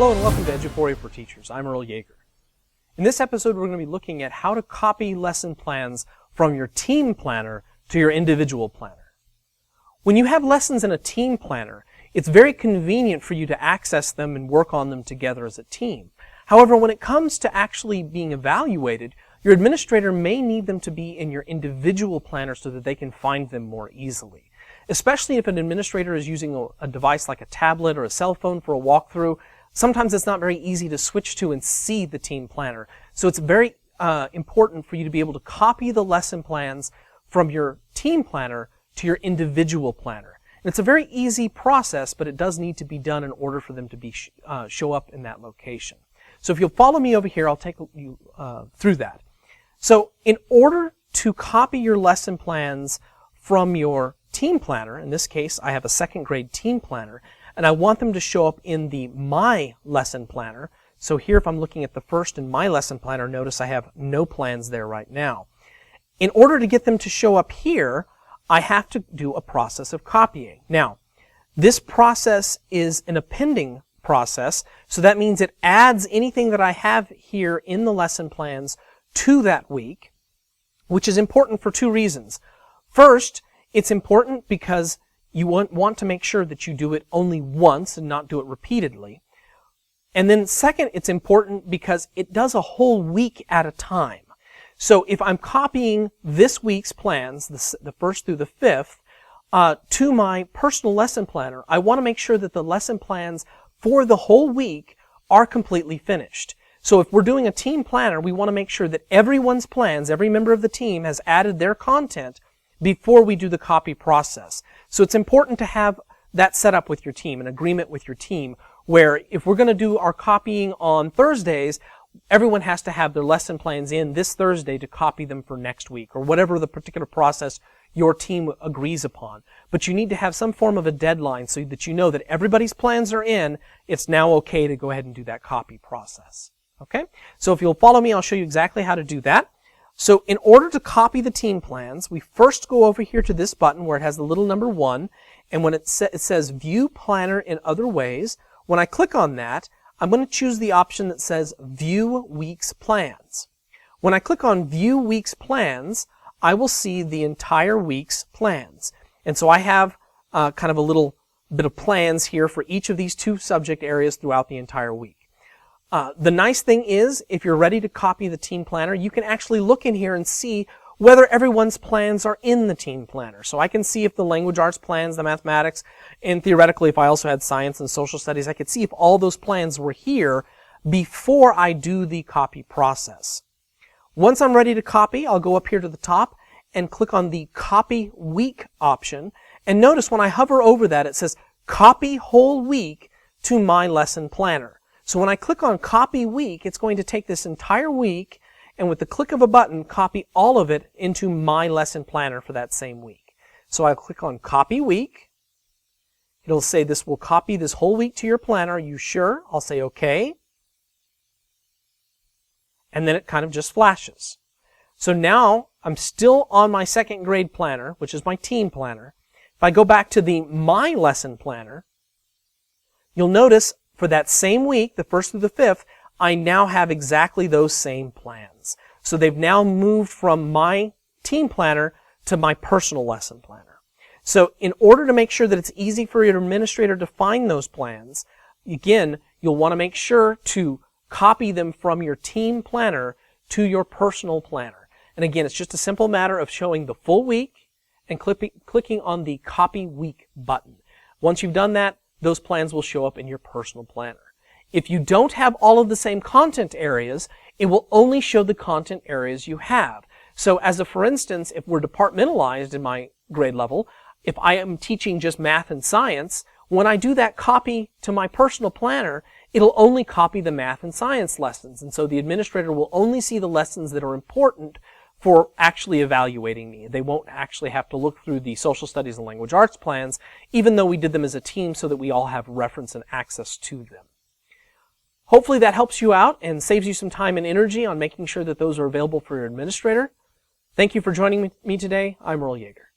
Hello and welcome to Eduphoria for Teachers. I'm Earl Yeager. In this episode, we're going to be looking at how to copy lesson plans from your team planner to your individual planner. When you have lessons in a team planner, it's very convenient for you to access them and work on them together as a team. However, when it comes to actually being evaluated, your administrator may need them to be in your individual planner so that they can find them more easily. Especially if an administrator is using a device like a tablet or a cell phone for a walkthrough, sometimes it's not very easy to switch to and see the team planner. So it's very important for you to be able to copy the lesson plans from your team planner to your individual planner. And it's a very easy process, but it does need to be done in order for them to be show up in that location. So if you'll follow me over here, I'll take you through that. So in order to copy your lesson plans from your team planner, in this case I have a second grade team planner, and I want them to show up in the My Lesson Planner. So here if I'm looking at the first in My Lesson Planner, notice I have no plans there right now. In order to get them to show up here, I have to do a process of copying. Now, this process is an appending process, so that means it adds anything that I have here in the lesson plans to that week, which is important for two reasons. First, it's important because you want to make sure that you do it only once and not do it repeatedly. And then second, it's important because it does a whole week at a time. So if I'm copying this week's plans, the 1st through the 5th, to my personal lesson planner, I want to make sure that the lesson plans for the whole week are completely finished. So if we're doing a team planner, we want to make sure that everyone's plans, every member of the team has added their content before we do the copy process. So it's important to have that set up with your team, an agreement with your team, where if we're going to do our copying on Thursdays, everyone has to have their lesson plans in this Thursday to copy them for next week, or whatever the particular process your team agrees upon. But you need to have some form of a deadline so that you know that everybody's plans are in. It's now okay to go ahead and do that copy process. Okay? So if you'll follow me, I'll show you exactly how to do that. So in order to copy the team plans, we first go over here to this button where it has the little number 1, and when it says View Planner in Other Ways, when I click on that, I'm going to choose the option that says View Week's Plans. When I click on View Week's Plans, I will see the entire week's plans. And so I have kind of a little bit of plans here for each of these 2 subject areas throughout the entire week. The nice thing is, if you're ready to copy the team planner, you can actually look in here and see whether everyone's plans are in the team planner. So I can see if the language arts plans, the mathematics, and theoretically if I also had science and social studies, I could see if all those plans were here before I do the copy process. Once I'm ready to copy, I'll go up here to the top and click on the Copy Week option. And notice when I hover over that, it says Copy Whole Week to My Lesson Planner. So when I click on Copy Week, it's going to take this entire week and with the click of a button, copy all of it into My Lesson Planner for that same week. So I'll click on Copy Week. It'll say this will copy this whole week to your planner. Are you sure? I'll say OK. And then it kind of just flashes. So now I'm still on my second grade planner, which is my team planner. If I go back to the My Lesson Planner, you'll notice for that same week, the 1st through the 5th, I now have exactly those same plans. So they've now moved from my team planner to my personal lesson planner. So in order to make sure that it's easy for your administrator to find those plans, again, you'll want to make sure to copy them from your team planner to your personal planner. And again, it's just a simple matter of showing the full week and clicking on the Copy Week button. Once you've done that, those plans will show up in your personal planner. If you don't have all of the same content areas, it will only show the content areas you have. So for instance, if we're departmentalized in my grade level, if I am teaching just math and science, when I do that copy to my personal planner, it'll only copy the math and science lessons. And so the administrator will only see the lessons that are important for actually evaluating me. They won't actually have to look through the social studies and language arts plans, even though we did them as a team so that we all have reference and access to them. Hopefully that helps you out and saves you some time and energy on making sure that those are available for your administrator. Thank you for joining me today. I'm Earl Yeager.